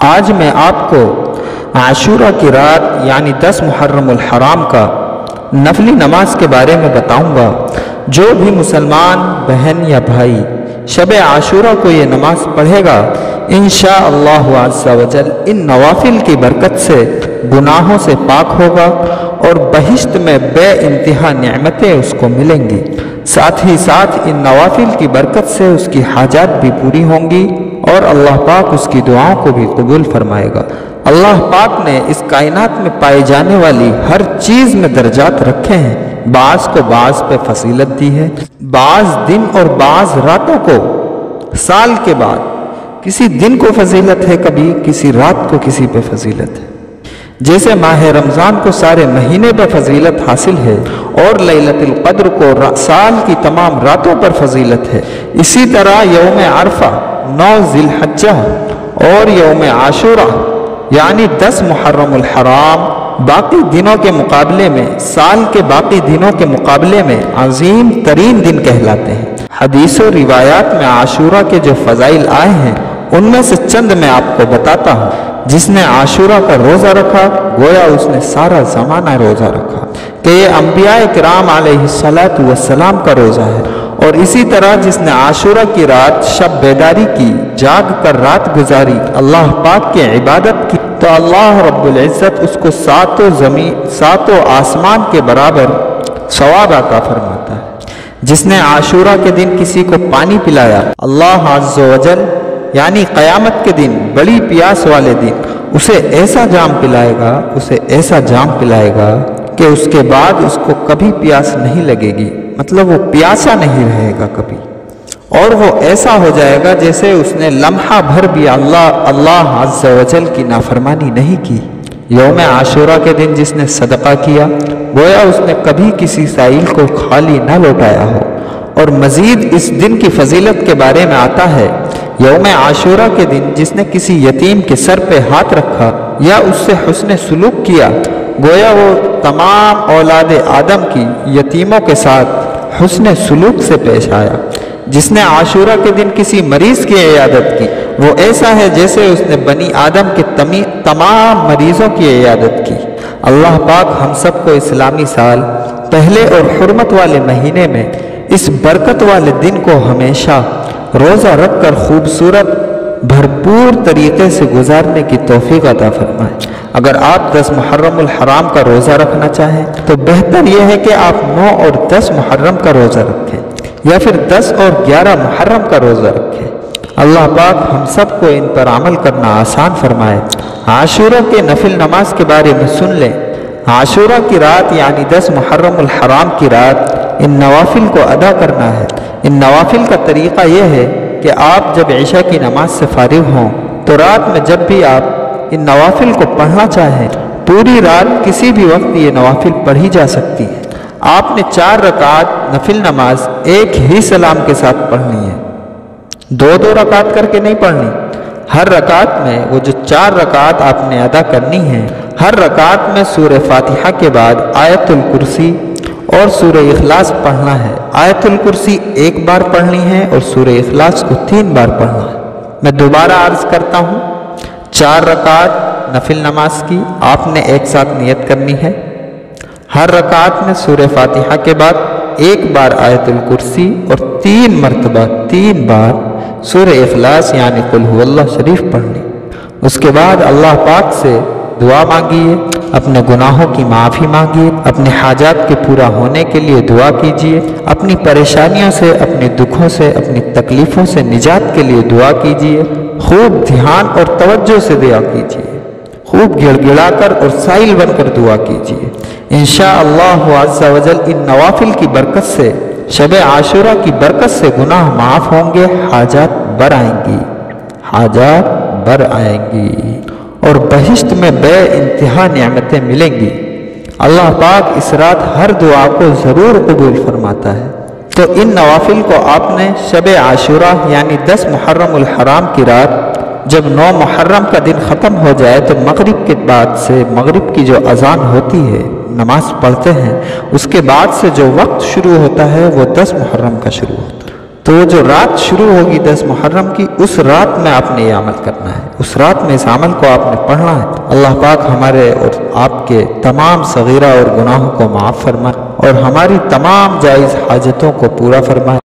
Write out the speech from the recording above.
آج میں آپ کو عاشورہ کی رات یعنی 10 محرم الحرام کا نفلی نماز کے بارے میں بتاؤں گا۔ جو بھی مسلمان بہن یا بھائی شب عاشورہ کو یہ نماز پڑھے گا، انشاءاللہ عز و جل ان نوافل کی برکت سے گناہوں سے پاک ہوگا اور بہشت میں بے انتہا نعمتیں اس کو ملیں گی۔ ساتھ ہی ساتھ ان نوافل کی برکت سے اس کی حاجات بھی پوری ہوں گی اور اللہ پاک اس کی دعاؤں کو بھی قبول فرمائے گا۔ اللہ پاک نے اس کائنات میں پائی جانے والی ہر چیز میں درجات رکھے ہیں۔ بعض کو بعض پہ فضیلت دی ہے، بعض دن اور بعض راتوں کو سال کے بعد کسی دن کو فضیلت ہے، کبھی کسی رات کو کسی پہ فضیلت ہے۔ جیسے ماہ رمضان کو سارے مہینے پہ فضیلت حاصل ہے اور لیلۃ القدر کو سال کی تمام راتوں پر فضیلت ہے، اسی طرح یوم عرفہ 9 ذی الحجہ اور یوم عاشورہ یعنی 10 محرم الحرام باقی دنوں کے مقابلے میں، سال کے باقی دنوں کے مقابلے میں عظیم ترین دن کہلاتے ہیں۔ حدیث و روایات میں عاشورہ کے جو فضائل آئے ہیں ان میں سے چند میں آپ کو بتاتا ہوں۔ جس نے عاشورہ کا روزہ رکھا گویا اس نے سارا زمانہ روزہ رکھا، کہ یہ انبیاء کرام علیہ السلام کا روزہ ہے۔ اور اسی طرح جس نے عاشورہ کی رات شب بیداری کی، جاگ کر رات گزاری، اللہ پاک کی عبادت کی، تو اللہ رب العزت اس کو ساتوں آسمان کے برابر ثواب عطا فرماتا ہے۔ جس نے عاشورہ کے دن کسی کو پانی پلایا، اللہ عز و جل یعنی قیامت کے دن بڑی پیاس والے دن اسے ایسا جام پلائے گا کہ اس کے بعد اس کو کبھی پیاس نہیں لگے گی، مطلب وہ پیاسا نہیں رہے گا کبھی، اور وہ ایسا ہو جائے گا جیسے اس نے لمحہ بھر بھی اللہ عز و جل کی نافرمانی نہیں کی۔ یوم عاشورہ کے دن جس نے صدقہ کیا گویا اس نے کبھی کسی سائل کو خالی نہ لوٹایا ہو۔ اور مزید اس دن کی فضیلت کے بارے میں آتا ہے، یوم عاشورہ کے دن جس نے کسی یتیم کے سر پہ ہاتھ رکھا یا اس سے حسن سلوک کیا گویا وہ تمام اولاد آدم کی یتیموں کے ساتھ حسن سلوک سے پیش آیا۔ جس نے عاشورہ کے دن کسی مریض کی عیادت کی وہ ایسا ہے جیسے اس نے بنی آدم کے تمام مریضوں کی عیادت کی۔ اللہ پاک ہم سب کو اسلامی سال پہلے اور حرمت والے مہینے میں اس برکت والے دن کو ہمیشہ روزہ رکھ کر خوبصورت بھرپور طریقے سے گزارنے کی توفیق عطا فرمائے۔ اگر آپ 10 محرم الحرام کا روزہ رکھنا چاہیں تو بہتر یہ ہے کہ آپ 9 اور 10 محرم کا روزہ رکھیں یا پھر 10 اور 11 محرم کا روزہ رکھیں۔ اللہ پاک ہم سب کو ان پر عمل کرنا آسان فرمائے۔ عاشورہ کے نفل نماز کے بارے میں سن لیں۔ عاشورہ کی رات یعنی 10 محرم الحرام کی رات ان نوافل کو ادا کرنا ہے۔ ان نوافل کا طریقہ یہ ہے کہ آپ جب عشاء کی نماز سے فارغ ہوں تو رات میں جب بھی آپ ان نوافل کو پڑھنا چاہیں پوری رات کسی بھی وقت یہ نوافل پڑھی جا سکتی ہیں۔ آپ نے 4 رکعت نفل نماز ایک ہی سلام کے ساتھ پڑھنی ہے، 2 رکعت کر کے نہیں پڑھنی۔ ہر رکعت میں وہ جو 4 رکعت آپ نے ادا کرنی ہے، ہر رکعت میں سورہ فاتحہ کے بعد آیت الکرسی اور سورہ اخلاص پڑھنا ہے۔ آیت الکرسی 1 بار پڑھنی ہے اور سورہ اخلاص کو 3 بار پڑھنا ہے۔ میں دوبارہ عرض کرتا ہوں، 4 رکعت نفل نماز کی آپ نے ایک ساتھ نیت کرنی ہے۔ ہر رکعت میں سورہ فاتحہ کے بعد 1 بار آیت الکرسی اور 3 مرتبہ 3 بار سورہ اخلاص یعنی قل هو اللہ شریف پڑھنی۔ اس کے بعد اللہ پاک سے دعا مانگیے، اپنے گناہوں کی معافی مانگیے، اپنے حاجات کے پورا ہونے کے لیے دعا کیجیے، اپنی پریشانیوں سے، اپنے دکھوں سے، اپنی تکلیفوں سے نجات کے لیے دعا کیجیے۔ خوب دھیان اور توجہ سے دعا کیجیے، خوب گڑ گڑا کر اور سائل بن کر دعا کیجیے۔ انشاءاللہ عز و جل ان نوافل کی برکت سے، شب عاشورہ کی برکت سے گناہ معاف ہوں گے، حاجات بر آئیں گی اور بہشت میں بے انتہا نعمتیں ملیں گی۔ اللہ پاک اس رات ہر دعا کو ضرور قبول فرماتا ہے۔ تو ان نوافل کو آپ نے شب عاشورہ یعنی 10 محرم الحرام کی رات جب 9 محرم کا دن ختم ہو جائے تو مغرب کے بعد سے، مغرب کی جو اذان ہوتی ہے نماز پڑھتے ہیں، اس کے بعد سے جو وقت شروع ہوتا ہے وہ 10 محرم کا شروع ہوتا ہے۔ تو جو رات شروع ہوگی 10 محرم کی، اس رات میں آپ نے یہ عمل کرنا ہے۔ اس رات میں اس عمل کو آپ نے پڑھنا ہے۔ اللہ پاک ہمارے اور آپ کے تمام صغیرہ اور گناہوں کو معاف فرمائے اور ہماری تمام جائز حاجتوں کو پورا فرمائے۔